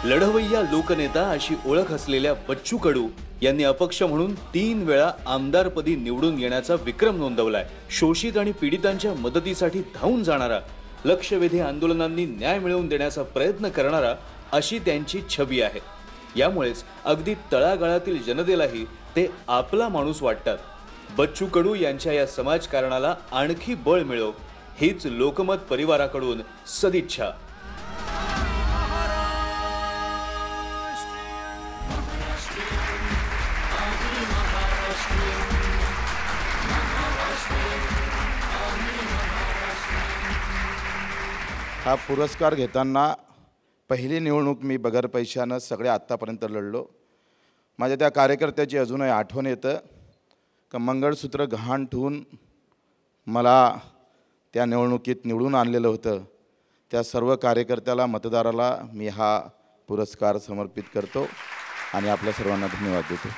लढवय्या लोकनेता अशी ओळख असलेल्या बच्चू कडू यांनी अपक्ष म्हणून 3 वेळा आमदारपदी निवडून येण्याचा विक्रम नोंदवलाय। शोषित आणि पीडितांच्या मदतीसाठी धावून जाणारा, लक्षवेधी आंदोलनांनी न्याय मिळवून देण्याचा प्रयत्न करणारा अशी त्यांची छबी आहे। यामुळेच अगदी तळागाळातील जनतेलाही ते आपला माणूस वाटतात। बच्चू कडू यांच्या या समाजकारणाला आणखी बळ मिळो हीच लोकमत परिवाराकडून सदिच्छा। हा पुरस्कार घेताना पहिली निवडणूक मी बगर पैशानं सगळे आत्तापर्यंत लढलो। माझ्या त्या कार्यकर्त्याची अजूनही आठवण येतं का मंगळसूत्र गहाण ठेवून मला त्या निवडणुकीत निवडून आणलेलं होतं। त्या सर्व कार्यकर्त्याला, मतदाराला मी हा पुरस्कार समर्पित करतो आणि आपल्या सर्वांना धन्यवाद देतो।